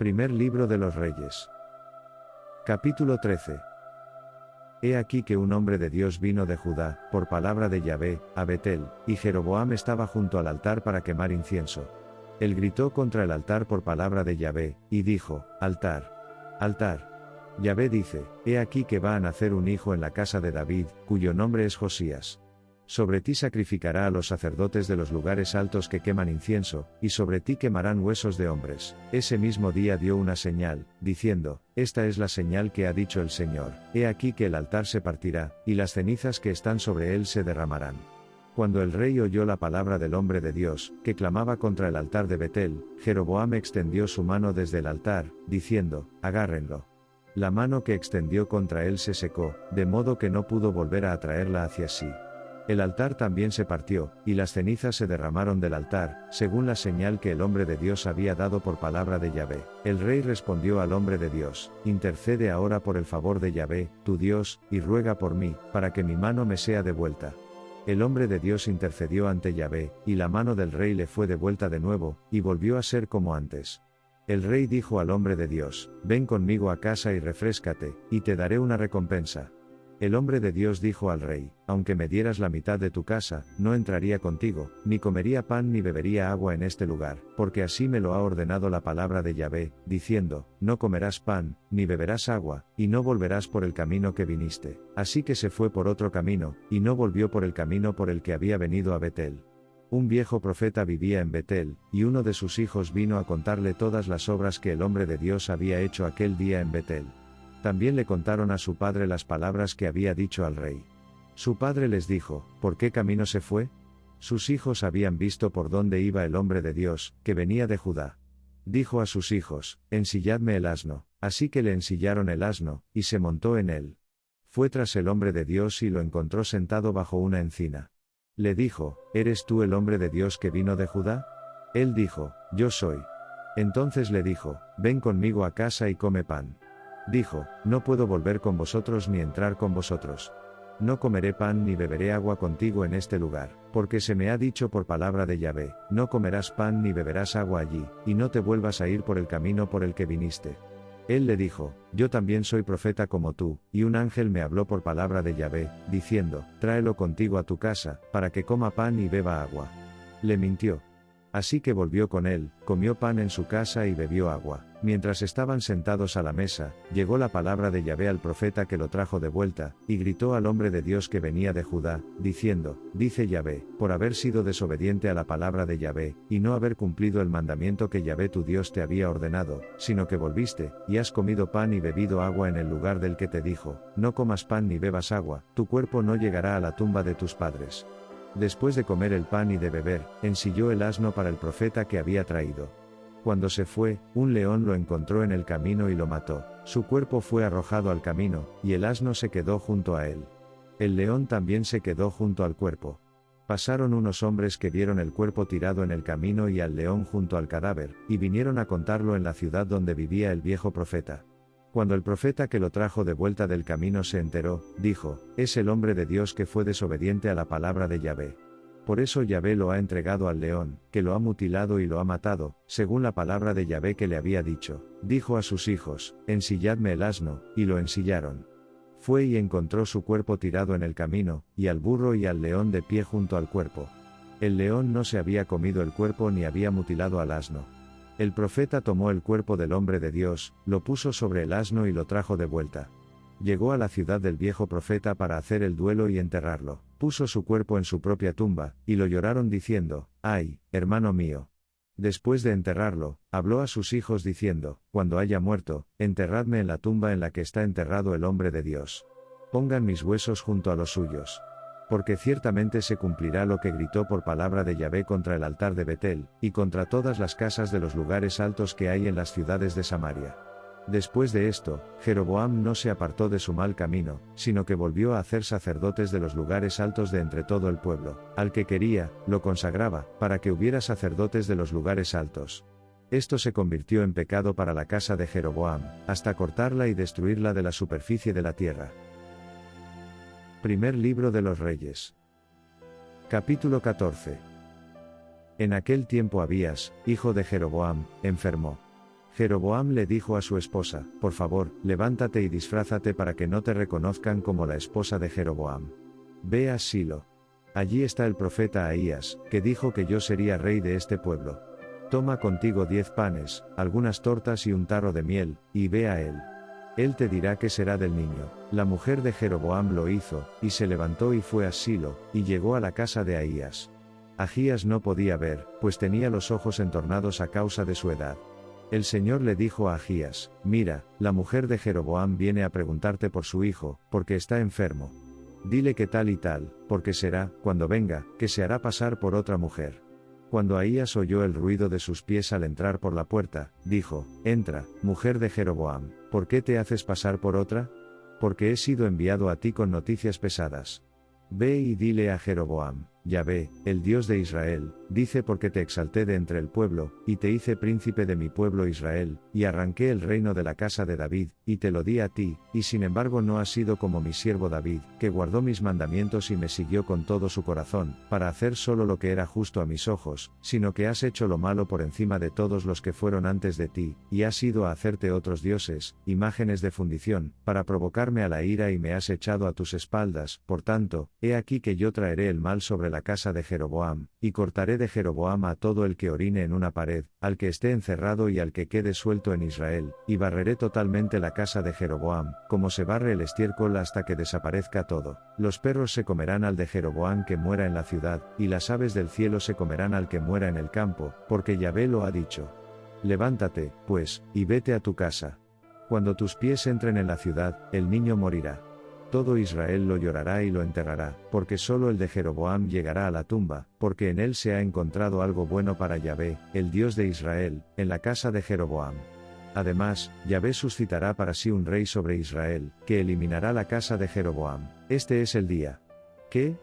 Primer libro de los Reyes. Capítulo 13. He aquí que un hombre de Dios vino de Judá, por palabra de Yahvé, a Betel, y Jeroboam estaba junto al altar para quemar incienso. Él gritó contra el altar por palabra de Yahvé, y dijo: altar, altar. Yahvé dice: he aquí que va a nacer un hijo en la casa de David, cuyo nombre es Josías. Sobre ti sacrificará a los sacerdotes de los lugares altos que queman incienso, y sobre ti quemarán huesos de hombres. Ese mismo día dio una señal, diciendo: esta es la señal que ha dicho el Señor, he aquí que el altar se partirá, y las cenizas que están sobre él se derramarán. Cuando el rey oyó la palabra del hombre de Dios, que clamaba contra el altar de Betel, Jeroboam extendió su mano desde el altar, diciendo: agárrenlo. La mano que extendió contra él se secó, de modo que no pudo volver a atraerla hacia sí. El altar también se partió, y las cenizas se derramaron del altar, según la señal que el hombre de Dios había dado por palabra de Yahvé. El rey respondió al hombre de Dios: intercede ahora por el favor de Yahvé, tu Dios, y ruega por mí, para que mi mano me sea devuelta. El hombre de Dios intercedió ante Yahvé, y la mano del rey le fue devuelta de nuevo, y volvió a ser como antes. El rey dijo al hombre de Dios: ven conmigo a casa y refréscate, y te daré una recompensa. El hombre de Dios dijo al rey: aunque me dieras la mitad de tu casa, no entraría contigo, ni comería pan ni bebería agua en este lugar, porque así me lo ha ordenado la palabra de Yahvé, diciendo: no comerás pan, ni beberás agua, y no volverás por el camino que viniste. Así que se fue por otro camino, y no volvió por el camino por el que había venido a Betel. Un viejo profeta vivía en Betel, y uno de sus hijos vino a contarle todas las obras que el hombre de Dios había hecho aquel día en Betel. También le contaron a su padre las palabras que había dicho al rey. Su padre les dijo: ¿por qué camino se fue? Sus hijos habían visto por dónde iba el hombre de Dios, que venía de Judá. Dijo a sus hijos: ensilladme el asno. Así que le ensillaron el asno, y se montó en él. Fue tras el hombre de Dios y lo encontró sentado bajo una encina. Le dijo: ¿eres tú el hombre de Dios que vino de Judá? Él dijo: yo soy. Entonces le dijo: ven conmigo a casa y come pan. Dijo: no puedo volver con vosotros ni entrar con vosotros. No comeré pan ni beberé agua contigo en este lugar, porque se me ha dicho por palabra de Yahvé: no comerás pan ni beberás agua allí, y no te vuelvas a ir por el camino por el que viniste. Él le dijo: yo también soy profeta como tú, y un ángel me habló por palabra de Yahvé, diciendo: tráelo contigo a tu casa, para que coma pan y beba agua. Le mintió. Así que volvió con él, comió pan en su casa y bebió agua. Mientras estaban sentados a la mesa, llegó la palabra de Yahvé al profeta que lo trajo de vuelta, y gritó al hombre de Dios que venía de Judá, diciendo: dice Yahvé, por haber sido desobediente a la palabra de Yahvé, y no haber cumplido el mandamiento que Yahvé tu Dios te había ordenado, sino que volviste, y has comido pan y bebido agua en el lugar del que te dijo: no comas pan ni bebas agua, tu cuerpo no llegará a la tumba de tus padres. Después de comer el pan y de beber, ensilló el asno para el profeta que había traído. Cuando se fue, un león lo encontró en el camino y lo mató. Su cuerpo fue arrojado al camino, y el asno se quedó junto a él. El león también se quedó junto al cuerpo. Pasaron unos hombres que vieron el cuerpo tirado en el camino y al león junto al cadáver, y vinieron a contarlo en la ciudad donde vivía el viejo profeta. Cuando el profeta que lo trajo de vuelta del camino se enteró, dijo: es el hombre de Dios que fue desobediente a la palabra de Yahvé. Por eso Yahvé lo ha entregado al león, que lo ha mutilado y lo ha matado, según la palabra de Yahvé que le había dicho. Dijo a sus hijos: ensilladme el asno, y lo ensillaron. Fue y encontró su cuerpo tirado en el camino, y al burro y al león de pie junto al cuerpo. El león no se había comido el cuerpo ni había mutilado al asno. El profeta tomó el cuerpo del hombre de Dios, lo puso sobre el asno y lo trajo de vuelta. Llegó a la ciudad del viejo profeta para hacer el duelo y enterrarlo. Puso su cuerpo en su propia tumba, y lo lloraron diciendo: ¡ay, hermano mío! Después de enterrarlo, habló a sus hijos diciendo: cuando haya muerto, enterradme en la tumba en la que está enterrado el hombre de Dios. Pongan mis huesos junto a los suyos. Porque ciertamente se cumplirá lo que gritó por palabra de Yahvé contra el altar de Betel, y contra todas las casas de los lugares altos que hay en las ciudades de Samaria. Después de esto, Jeroboam no se apartó de su mal camino, sino que volvió a hacer sacerdotes de los lugares altos de entre todo el pueblo. Al que quería, lo consagraba, para que hubiera sacerdotes de los lugares altos. Esto se convirtió en pecado para la casa de Jeroboam, hasta cortarla y destruirla de la superficie de la tierra. Primer libro de los Reyes. Capítulo 14. En aquel tiempo Abías, hijo de Jeroboam, enfermó. Jeroboam le dijo a su esposa, por favor, levántate y disfrázate para que no te reconozcan como la esposa de Jeroboam. Ve a Silo. Allí está el profeta Ahías, que dijo que yo sería rey de este pueblo. Toma contigo 10 panes, algunas tortas y un tarro de miel, y ve a él. Él te dirá qué será del niño. La mujer de Jeroboam lo hizo, y se levantó y fue a Silo, y llegó a la casa de Ahías. Ahías no podía ver, pues tenía los ojos entornados a causa de su edad. El Señor le dijo a Ahías, mira, la mujer de Jeroboam viene a preguntarte por su hijo, porque está enfermo. Dile que tal y tal, porque será, cuando venga, que se hará pasar por otra mujer. Cuando Ahías oyó el ruido de sus pies al entrar por la puerta, dijo, entra, mujer de Jeroboam, ¿por qué te haces pasar por otra? Porque he sido enviado a ti con noticias pesadas. Ve y dile a Jeroboam, Yahvé, el Dios de Israel, dice porque te exalté de entre el pueblo, y te hice príncipe de mi pueblo Israel, y arranqué el reino de la casa de David, y te lo di a ti, y sin embargo no has sido como mi siervo David, que guardó mis mandamientos y me siguió con todo su corazón, para hacer solo lo que era justo a mis ojos, sino que has hecho lo malo por encima de todos los que fueron antes de ti, y has ido a hacerte otros dioses, imágenes de fundición, para provocarme a la ira y me has echado a tus espaldas, por tanto, he aquí que yo traeré el mal sobre la casa de Jeroboam, y cortaré de Jeroboam a todo el que orine en una pared, al que esté encerrado y al que quede suelto en Israel, y barreré totalmente la casa de Jeroboam, como se barre el estiércol hasta que desaparezca todo. Los perros se comerán al de Jeroboam que muera en la ciudad, y las aves del cielo se comerán al que muera en el campo, porque Yahvé lo ha dicho. Levántate, pues, y vete a tu casa. Cuando tus pies entren en la ciudad, el niño morirá. Todo Israel lo llorará y lo enterrará, porque solo el de Jeroboam llegará a la tumba, porque en él se ha encontrado algo bueno para Yahvé, el Dios de Israel, en la casa de Jeroboam. Además, Yahvé suscitará para sí un rey sobre Israel, que eliminará la casa de Jeroboam. Este es el día. ¿Qué?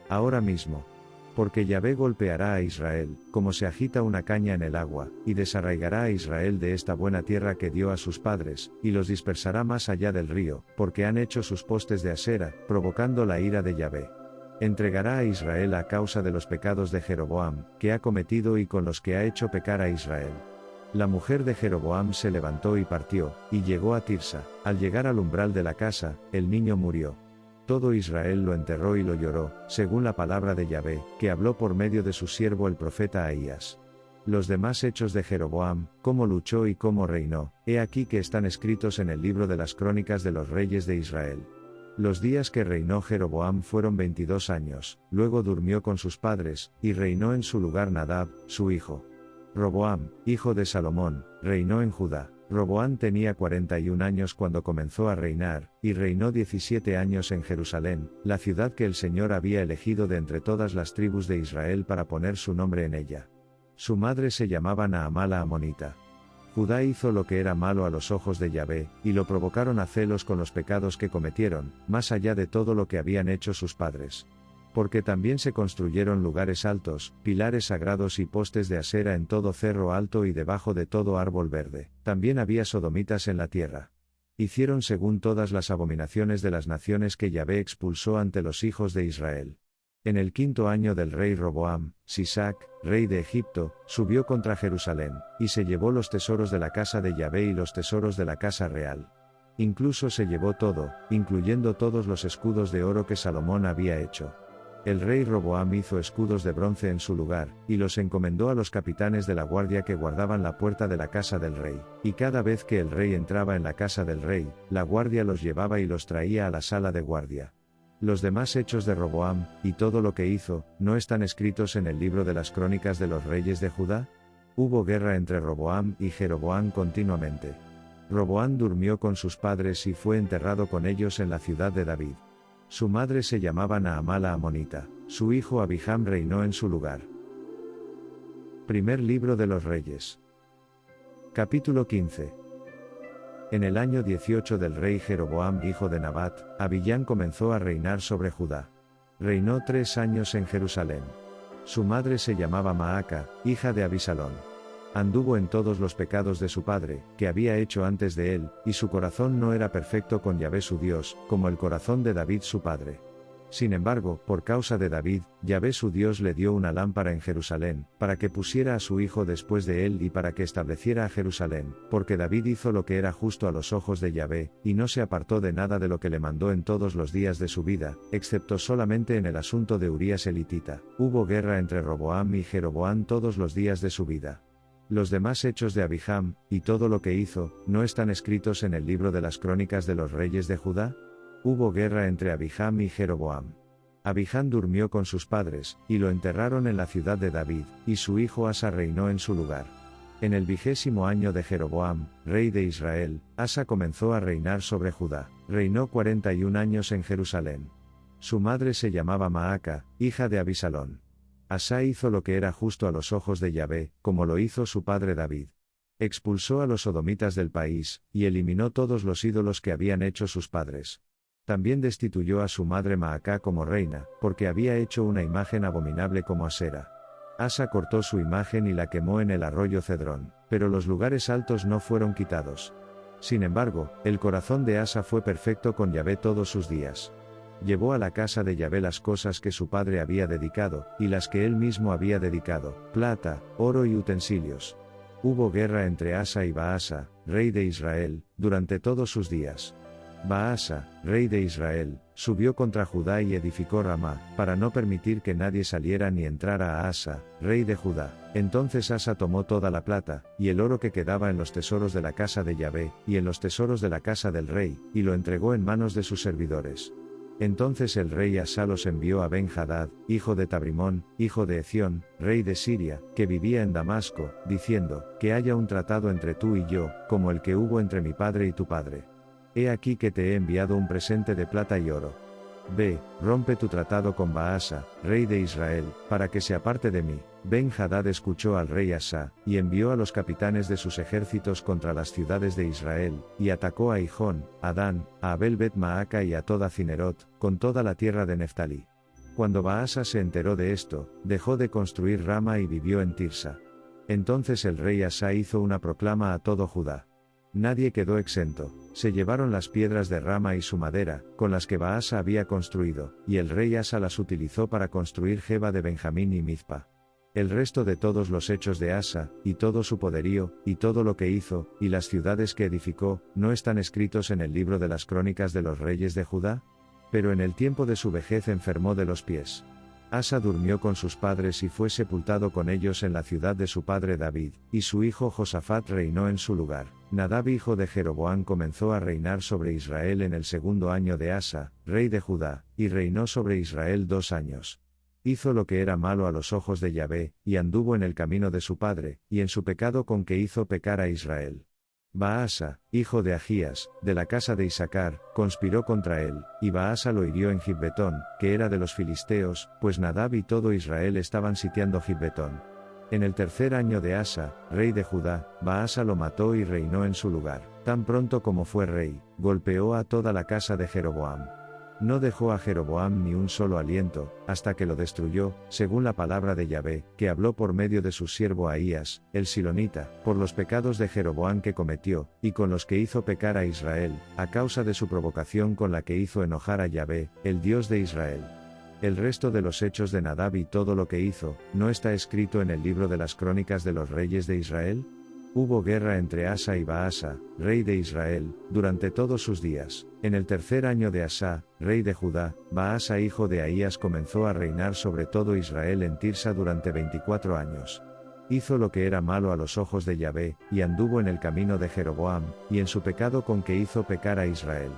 Ahora mismo. Porque Yahvé golpeará a Israel, como se agita una caña en el agua, y desarraigará a Israel de esta buena tierra que dio a sus padres, y los dispersará más allá del río, porque han hecho sus postes de Asera, provocando la ira de Yahvé. Entregará a Israel a causa de los pecados de Jeroboam, que ha cometido y con los que ha hecho pecar a Israel. La mujer de Jeroboam se levantó y partió, y llegó a Tirsa. Al llegar al umbral de la casa, el niño murió. Todo Israel lo enterró y lo lloró, según la palabra de Yahvé, que habló por medio de su siervo el profeta Ahías. Los demás hechos de Jeroboam, cómo luchó y cómo reinó, he aquí que están escritos en el libro de las crónicas de los reyes de Israel. Los días que reinó Jeroboam fueron 22 años, luego durmió con sus padres, y reinó en su lugar Nadab, su hijo. Roboam, hijo de Salomón, reinó en Judá. Roboam tenía 41 años cuando comenzó a reinar, y reinó 17 años en Jerusalén, la ciudad que el Señor había elegido de entre todas las tribus de Israel para poner su nombre en ella. Su madre se llamaba Naamá la Amonita. Judá hizo lo que era malo a los ojos de Yahvé, y lo provocaron a celos con los pecados que cometieron, más allá de todo lo que habían hecho sus padres. Porque también se construyeron lugares altos, pilares sagrados y postes de Asera en todo cerro alto y debajo de todo árbol verde. También había sodomitas en la tierra. Hicieron según todas las abominaciones de las naciones que Yahvé expulsó ante los hijos de Israel. En el 5.º año del rey Roboam, Sisac, rey de Egipto, subió contra Jerusalén, y se llevó los tesoros de la casa de Yahvé y los tesoros de la casa real. Incluso se llevó todo, incluyendo todos los escudos de oro que Salomón había hecho. El rey Roboam hizo escudos de bronce en su lugar, y los encomendó a los capitanes de la guardia que guardaban la puerta de la casa del rey, y cada vez que el rey entraba en la casa del rey, la guardia los llevaba y los traía a la sala de guardia. Los demás hechos de Roboam, y todo lo que hizo, ¿no están escritos en el libro de las crónicas de los reyes de Judá? Hubo guerra entre Roboam y Jeroboam continuamente. Roboam durmió con sus padres y fue enterrado con ellos en la ciudad de David. Su madre se llamaba Naamá la Amonita, su hijo Abijam reinó en su lugar. Primer libro de los Reyes. Capítulo 15. En el año 18 del rey Jeroboam hijo de Nabat, Abiyán comenzó a reinar sobre Judá. Reinó 3 años en Jerusalén. Su madre se llamaba Maaca, hija de Abisalón. Anduvo en todos los pecados de su padre, que había hecho antes de él, y su corazón no era perfecto con Yahvé su Dios, como el corazón de David su padre. Sin embargo, por causa de David, Yahvé su Dios le dio una lámpara en Jerusalén, para que pusiera a su hijo después de él y para que estableciera a Jerusalén, porque David hizo lo que era justo a los ojos de Yahvé, y no se apartó de nada de lo que le mandó en todos los días de su vida, excepto solamente en el asunto de Urías elitita. Hubo guerra entre Roboam y Jeroboam todos los días de su vida. Los demás hechos de Abijam, y todo lo que hizo, ¿no están escritos en el libro de las crónicas de los reyes de Judá? Hubo guerra entre Abijam y Jeroboam. Abijam durmió con sus padres, y lo enterraron en la ciudad de David, y su hijo Asa reinó en su lugar. En el 20º año de Jeroboam, rey de Israel, Asa comenzó a reinar sobre Judá. Reinó 41 años en Jerusalén. Su madre se llamaba Maaca, hija de Abisalón. Asa hizo lo que era justo a los ojos de Yahvé, como lo hizo su padre David. Expulsó a los sodomitas del país, y eliminó todos los ídolos que habían hecho sus padres. También destituyó a su madre Maacá como reina, porque había hecho una imagen abominable como Asera. Asa cortó su imagen y la quemó en el arroyo Cedrón, pero los lugares altos no fueron quitados. Sin embargo, el corazón de Asa fue perfecto con Yahvé todos sus días. Llevó a la casa de Yahvé las cosas que su padre había dedicado, y las que él mismo había dedicado, plata, oro y utensilios. Hubo guerra entre Asa y Baasa, rey de Israel, durante todos sus días. Baasa, rey de Israel, subió contra Judá y edificó Ramá, para no permitir que nadie saliera ni entrara a Asa, rey de Judá. Entonces Asa tomó toda la plata, y el oro que quedaba en los tesoros de la casa de Yahvé, y en los tesoros de la casa del rey, y lo entregó en manos de sus servidores. Entonces el rey Asa los envió a Ben-Hadad, hijo de Tabrimón, hijo de Ezión, rey de Siria, que vivía en Damasco, diciendo, que haya un tratado entre tú y yo, como el que hubo entre mi padre y tu padre. He aquí que te he enviado un presente de plata y oro. Ve, rompe tu tratado con Baasa, rey de Israel, para que se aparte de mí. Ben-Hadad escuchó al rey Asa, y envió a los capitanes de sus ejércitos contra las ciudades de Israel, y atacó a Hijón, a Dan, a Abel-Bet-Maaca y a toda Cinerot, con toda la tierra de Neftalí. Cuando Baasa se enteró de esto, dejó de construir Rama y vivió en Tirsa. Entonces el rey Asa hizo una proclama a todo Judá. Nadie quedó exento. Se llevaron las piedras de Rama y su madera, con las que Baasa había construido, y el rey Asa las utilizó para construir Geba de Benjamín y Mizpa. El resto de todos los hechos de Asa, y todo su poderío, y todo lo que hizo, y las ciudades que edificó, ¿no están escritos en el libro de las crónicas de los reyes de Judá? Pero en el tiempo de su vejez enfermó de los pies. Asa durmió con sus padres y fue sepultado con ellos en la ciudad de su padre David, y su hijo Josafat reinó en su lugar. Nadab hijo de Jeroboam comenzó a reinar sobre Israel en el 2º año de Asa, rey de Judá, y reinó sobre Israel 2 años. Hizo lo que era malo a los ojos de Yahvé, y anduvo en el camino de su padre, y en su pecado con que hizo pecar a Israel. Baasa, hijo de Agías, de la casa de Isacar, conspiró contra él, y Baasa lo hirió en Gibbetón, que era de los filisteos, pues Nadab y todo Israel estaban sitiando Gibbetón. En el 3er año de Asa, rey de Judá, Baasa lo mató y reinó en su lugar. Tan pronto como fue rey, golpeó a toda la casa de Jeroboam. No dejó a Jeroboam ni un solo aliento, hasta que lo destruyó, según la palabra de Yahvé, que habló por medio de su siervo Ahías, el silonita, por los pecados de Jeroboam que cometió, y con los que hizo pecar a Israel, a causa de su provocación con la que hizo enojar a Yahvé, el Dios de Israel. El resto de los hechos de Nadab y todo lo que hizo, ¿no está escrito en el libro de las crónicas de los reyes de Israel? Hubo guerra entre Asa y Baasa, rey de Israel, durante todos sus días. En el 3er año de Asa, rey de Judá, Baasa hijo de Ahías comenzó a reinar sobre todo Israel en Tirsa durante 24 años. Hizo lo que era malo a los ojos de Yahvé, y anduvo en el camino de Jeroboam, y en su pecado con que hizo pecar a Israel.